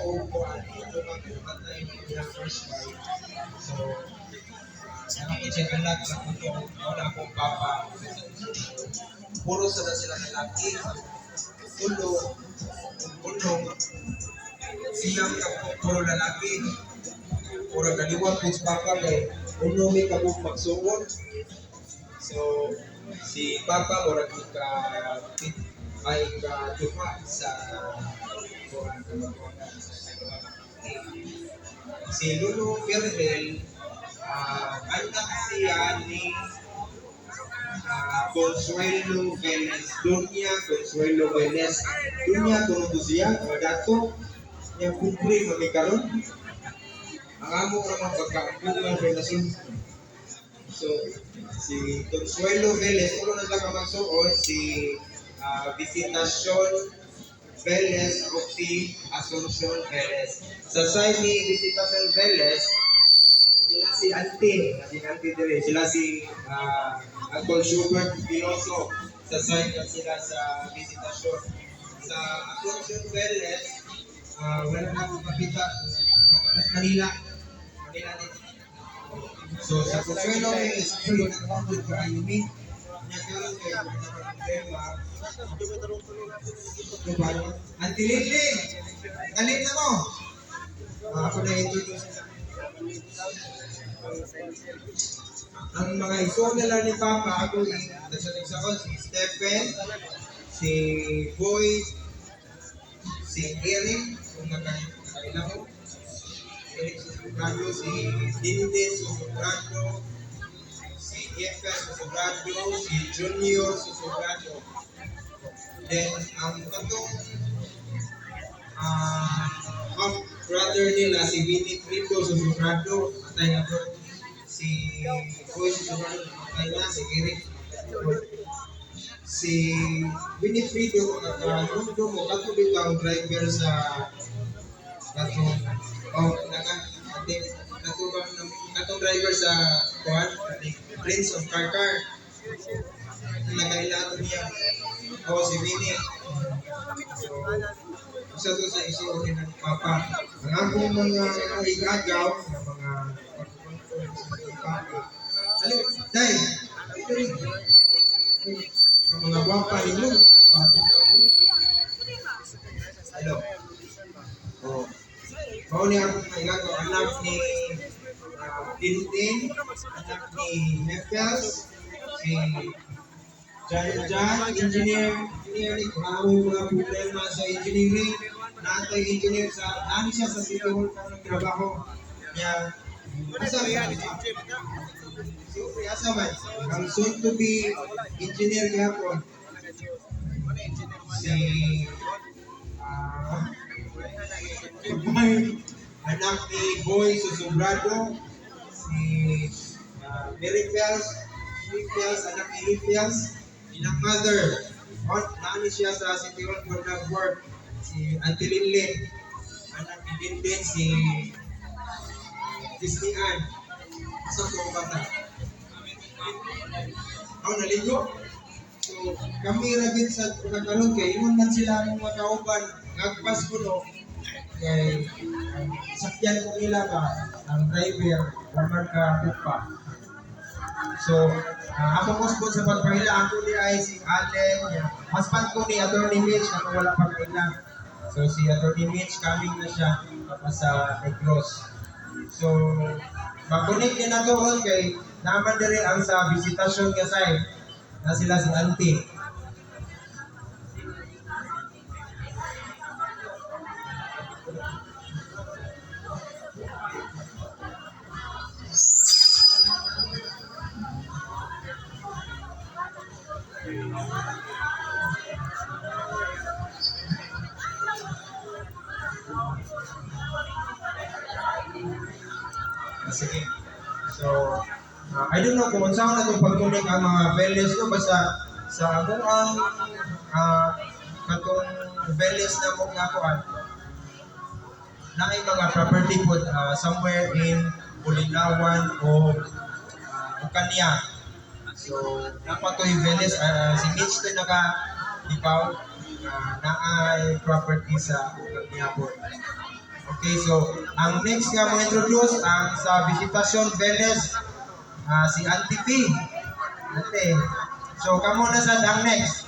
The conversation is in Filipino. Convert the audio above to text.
o kung ano magpatay niya first wife. So, ako siya galag sa puto, wala akong papa. Puro sila lalaki. Tulo, ulong, siyang puro lalaki. Puro kaliwat kung papa kay uno may kabuk magsuon. So, si papa murag ka ay ka-tuha sa si Lulu Ferrell, anak siya ni Consuelo Velez, Dunya Consuelo Velez. Dunya tunod siya, dato niya kupri mamikaron. Ang amo naman pagkaampunan relasyon. So, si Consuelo Velez, ulo na lang magsuon, si Visitacion Velez o si Asuncion Velez. Sa side ni Visitacion Velez, sila si Auntie dire, sila si Uncle Schubert Pinoso. Sa side na sila sa Visitacion. Sa Asuncion Velez, wala na akong kapita, Manila din. So, sa Consuelo Velez, actually, nag-100 ko ayumi. Nagkaroon kayo ng problema. Auntie Lily, galit na mo. Ako na introduce. Ang mga iso nila ni Papa, ako nasa nagsakon, si Stephen, si Boy, si Eric, kung nakailan ko, Eric Susubrado, si Dindin Susubrado, si Jeffer Susubrado, si Junior Susubrado. Then, ang katong brother nila, si Winifredo Susubrado, matay na po. Si Boy Susubrado, matay na. Si Eric. Si Winifredo, nagkaroon mo, katulad ang driver sa katong katong driver sa Prince of Karkar. Nagkailangan niya. Si Winnie. So, isa to sa isuotin ng Papa. Ang akong mga igagaw ng mga Papa. Alam, Day! Ang mga wapa ninyo. Hello. Oh. Mau ni akong igagaw. Anak ni Tintin. Anak ni Nefias. Si Jan, engineering, kung mga problema sa engineering, natay engineer sa, nani siya sa City Hall para nagtrabaho. Niya, asa ba? Siyempre, asa ba? Ang soon to be engineer gapon. Si, anak ni Boy Susubrado, si Merifias, anak ni Rifias, inang mother, nani siya sa City Hall for nag-work, si Auntie Linlin, anak ni Dindin, si Disney Ann. Asa ko bata? Naligo? So, kami ragin sa pagkakaroon kay inon man sila ng mga kauban, nagpas ko no, kay sakyan ko nila ba, ang driver, kamar ka bupa. So, ako po sa pagpahila, ako ni ay si Allen, husband ko ni Atty. Mitch, ako wala pa kailang. So, si Atty. Mitch, coming na siya tapos sa Negros. So, mag-connect din na doon kay naman din ang sa visitasyon kasay na sila si Auntie. Sige. So, I don't know kung saan na itong pagkunik ang mga Velez no, basta sa akong ang katong Velez na mong nakuan na ay mga property po somewhere in Bulinawan o Ukanya. So, napatoy Velez, si Mitch to naka-ipaw na ay property sa Ukanya po. Okay, so ang next nga mo introduce ang sa Visitasyon Venice si Auntie P. Ante. So kamo na sad ang next.